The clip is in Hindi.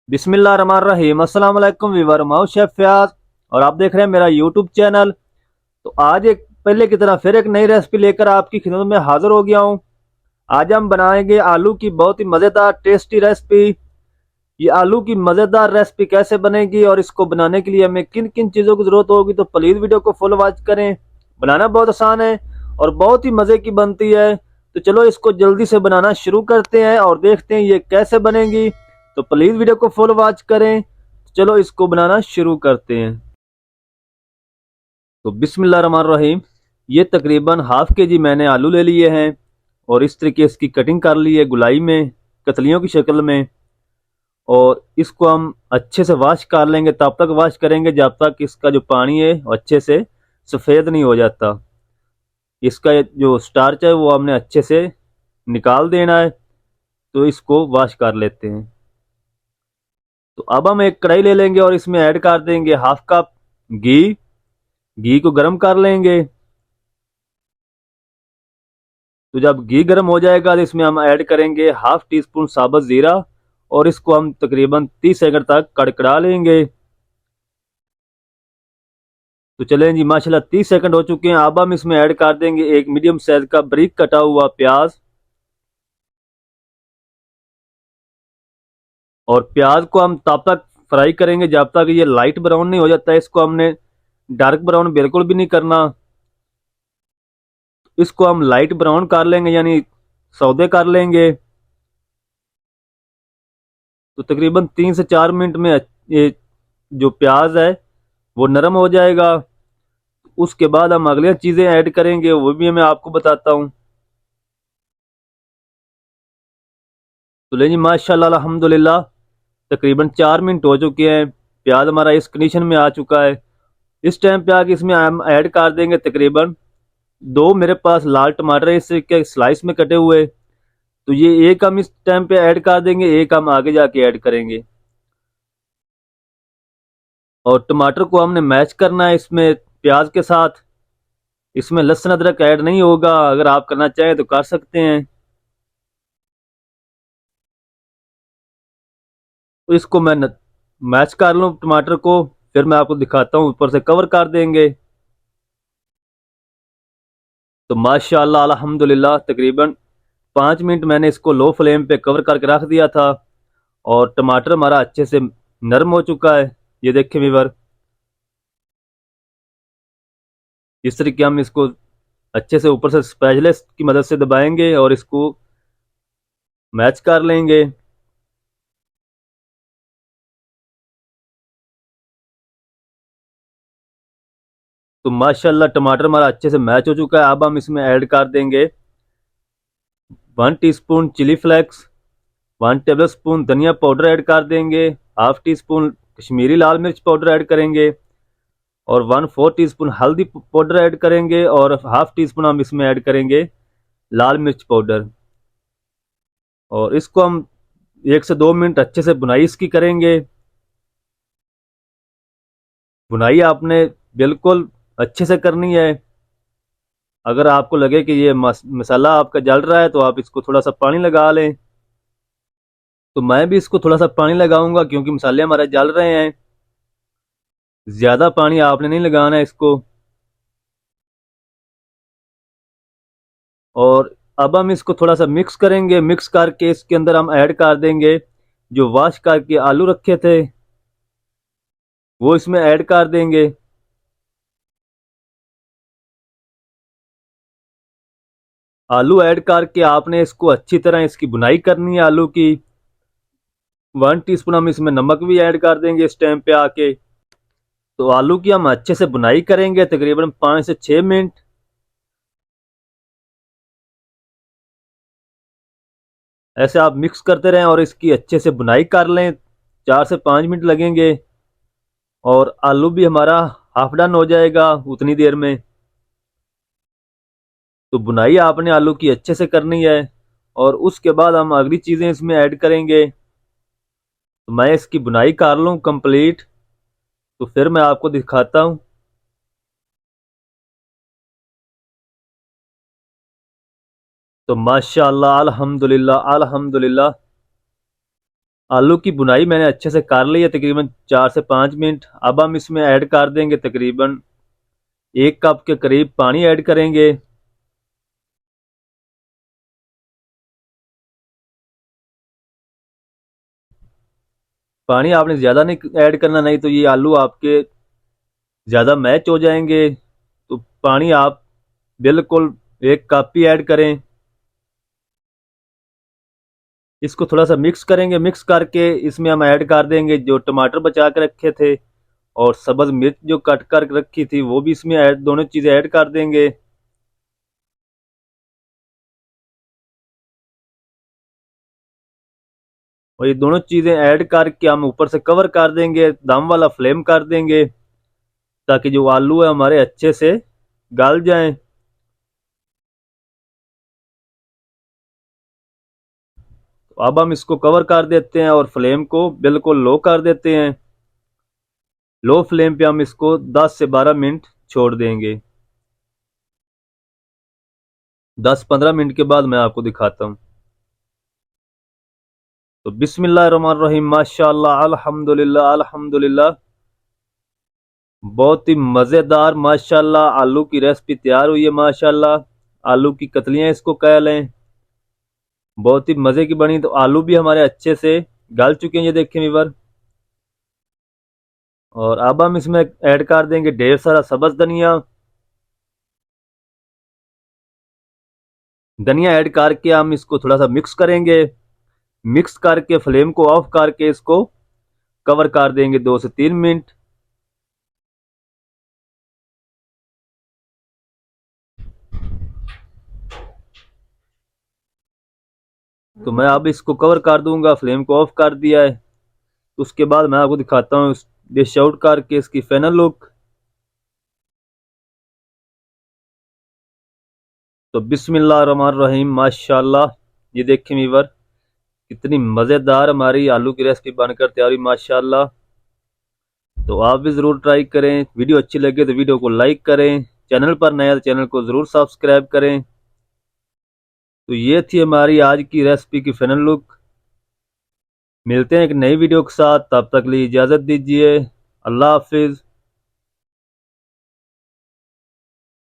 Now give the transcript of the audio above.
बिस्मिल्लाहिर्रहमानिर्रहीम। अस्सलाम वालेकुम वीवर, मैं हूं शेफ फयाज और आप देख रहे हैं मेरा यूट्यूब चैनल। तो आज एक पहले की तरह फिर एक नई रेसिपी लेकर आपकी खिदमत में हाजिर हो गया हूं। आज हम बनाएंगे आलू की बहुत ही मज़ेदार टेस्टी रेसिपी। ये आलू की मज़ेदार रेसिपी कैसे बनेगी और इसको बनाने के लिए हमें किन किन चीज़ों की ज़रूरत होगी, तो प्लीज़ वीडियो को फुल वॉच करें। बनाना बहुत आसान है और बहुत ही मज़े की बनती है। तो चलो इसको जल्दी से बनाना शुरू करते हैं और देखते हैं ये कैसे बनेगी। तो प्लीज़ वीडियो को फुल वॉच करें। चलो इसको बनाना शुरू करते हैं। तो बिस्मिल्लाहिर्रहमानिर्रहीम। ये तकरीबन हाफ के जी मैंने आलू ले लिए हैं और इस तरीके इसकी कटिंग कर ली है गुलाई में, कतलियों की शक्ल में। और इसको हम अच्छे से वॉश कर लेंगे। तब तक वॉश करेंगे जब तक इसका जो पानी है वो अच्छे से सफ़ेद नहीं हो जाता। इसका जो स्टार्च है वो हमने अच्छे से निकाल देना है। तो इसको वॉश कर लेते हैं। तो अब हम एक कढ़ाई ले लेंगे और इसमें ऐड कर देंगे हाफ कप घी। घी को गर्म कर लेंगे। तो जब घी गर्म हो जाएगा तो इसमें हम ऐड करेंगे हाफ टी स्पून साबुत ज़ीरा और इसको हम तकरीबन 30 सेकंड तक कड़कड़ा लेंगे। तो चलें जी, माशाल्लाह 30 सेकंड हो चुके हैं। अब हम इसमें ऐड कर देंगे एक मीडियम साइज का बारीक कटा हुआ प्याज। और प्याज को हम तब तक फ्राई करेंगे जब तक ये लाइट ब्राउन नहीं हो जाता है। इसको हमने डार्क ब्राउन बिल्कुल भी नहीं करना। इसको हम लाइट ब्राउन कर लेंगे, यानी सौदे कर लेंगे। तो तकरीबन 3 से 4 मिनट में ये जो प्याज है वो नरम हो जाएगा। उसके बाद हम अगली चीज़ें ऐड करेंगे, वो भी मैं आपको बताता हूँ। तो ले जी, माशाल्लाह अल्हम्दुलिल्लाह तकरीबन 4 मिनट हो चुके हैं। प्याज हमारा इस कंडीशन में आ चुका है। इस टाइम पे आके इसमें हम ऐड कर देंगे तकरीबन दो मेरे पास लाल टमाटर इसके स्लाइस में कटे हुए। तो ये एक हम इस टाइम पे ऐड कर देंगे, एक हम आगे जाके ऐड करेंगे। और टमाटर को हमने मैच करना है इसमें प्याज के साथ। इसमें लहसुन अदरक ऐड नहीं होगा, अगर आप करना चाहें तो कर सकते हैं। तो इसको मैं मैच कर लूँ टमाटर को, फिर मैं आपको दिखाता हूँ। ऊपर से कवर कर देंगे। तो माशाल्लाह अल्हम्दुलिल्लाह तकरीबन 5 मिनट मैंने इसको लो फ्लेम पे कवर करके रख दिया था और टमाटर हमारा अच्छे से नरम हो चुका है। ये देखें व्यूअर, इस तरीके हम इसको अच्छे से ऊपर से स्पैचुला की मदद से दबाएंगे और इसको मैच कर लेंगे। तो माशाल्लाह टमाटर हमारा अच्छे से मैच हो चुका है। अब हम इसमें ऐड कर देंगे 1 teaspoon chilli flakes, 1 tablespoon धनिया पाउडर ऐड कर देंगे, हाफ टी स्पून कश्मीरी लाल मिर्च पाउडर ऐड करेंगे और 1/4 टीस्पून हल्दी पाउडर ऐड करेंगे और हाफ टी स्पून हम इसमें ऐड करेंगे लाल मिर्च पाउडर। और इसको हम 1 से 2 मिनट अच्छे से बुनाई इसकी करेंगे। बुनाई आपने बिल्कुल अच्छे से करनी है। अगर आपको लगे कि ये मसाला आपका जल रहा है तो आप इसको थोड़ा सा पानी लगा लें। तो मैं भी इसको थोड़ा सा पानी लगाऊंगा क्योंकि मसाले हमारे जल रहे हैं। ज़्यादा पानी आपने नहीं लगाना है इसको। और अब हम इसको थोड़ा सा मिक्स करेंगे। मिक्स करके इसके अंदर हम ऐड कर देंगे जो वॉश करके आलू रखे थे, वो इसमें ऐड कर देंगे। आलू ऐड करके आपने इसको अच्छी तरह इसकी बुनाई करनी है आलू की। 1 टीस्पून हम इसमें नमक भी ऐड कर देंगे इस टाइम पे आके। तो आलू की हम अच्छे से बुनाई करेंगे तकरीबन 5 से 6 मिनट। ऐसे आप मिक्स करते रहें और इसकी अच्छे से बुनाई कर लें। 4 से 5 मिनट लगेंगे और आलू भी हमारा हाफ डन हो जाएगा उतनी देर में। तो बुनाई आपने आलू की अच्छे से करनी है और उसके बाद हम अगली चीज़ें इसमें ऐड करेंगे। तो मैं इसकी बुनाई कर लूँ कंप्लीट, तो फिर मैं आपको दिखाता हूँ। तो माशाल्लाह अल्हम्दुलिल्लाह अल्हम्दुलिल्लाह आलू की बुनाई मैंने अच्छे से कर ली है, तकरीबन 4 से 5 मिनट। अब हम इसमें ऐड कर देंगे तकरीबन 1 कप के करीब पानी ऐड करेंगे। पानी आपने ज़्यादा नहीं ऐड करना, नहीं तो ये आलू आपके ज़्यादा मैच हो जाएंगे। तो पानी आप बिल्कुल 1 कप ही ऐड करें। इसको थोड़ा सा मिक्स करेंगे। मिक्स करके इसमें हम ऐड कर देंगे जो टमाटर बचा के रखे थे, और सब्ज मिर्च जो कट कर रखी थी वो भी इसमें ऐड, दोनों चीज़ें ऐड कर देंगे। और ये दोनों चीज़ें ऐड करके हम ऊपर से कवर कर देंगे, दम वाला फ्लेम कर देंगे, ताकि जो आलू है हमारे अच्छे से गल जाएं। तो अब हम इसको कवर कर देते हैं और फ्लेम को बिल्कुल लो कर देते हैं। लो फ्लेम पे हम इसको 10 से 12 मिनट छोड़ देंगे। 10-15 मिनट के बाद मैं आपको दिखाता हूँ। तो बिस्मिल्लाहिर्रहमानिर्रहीम, माशाअल्लाह, अल्हम्दुलिल्लाह अल्हम्दुलिल्लाह। बहुत ही मज़ेदार माशाअल्लाह आलू की रेसिपी तैयार हुई है माशाअल्लाह। आलू की कतलियाँ इसको कह लें, बहुत ही मज़े की बनी। तो आलू भी हमारे अच्छे से गल चुके हैं, ये देखें व्यूअर। और अब हम इसमें ऐड कर देंगे ढेर सारा सब्ज़ धनिया। धनिया ऐड करके हम इसको थोड़ा सा मिक्स करेंगे। मिक्स करके फ्लेम को ऑफ करके इसको कवर कर देंगे 2 से 3 मिनट। तो मैं अब इसको कवर कर दूंगा, फ्लेम को ऑफ कर दिया है। उसके बाद मैं आपको दिखाता हूँ डिश आउट करके इसकी फाइनल लुक। तो बिस्मिल्लाहिर्रहमानिर्रहीम, माशाल्लाह, ये देखें वीवर, कितनी मज़ेदार हमारी आलू की रेसिपी बनकर तैयार हुई माशाल्लाह। तो आप भी ज़रूर ट्राई करें। वीडियो अच्छी लगे तो वीडियो को लाइक करें, चैनल पर नया तो चैनल को ज़रूर सब्सक्राइब करें। तो ये थी हमारी आज की रेसिपी की फाइनल लुक। मिलते हैं एक नई वीडियो के साथ, तब तक लिए इजाज़त दीजिए। अल्लाह हाफिज़।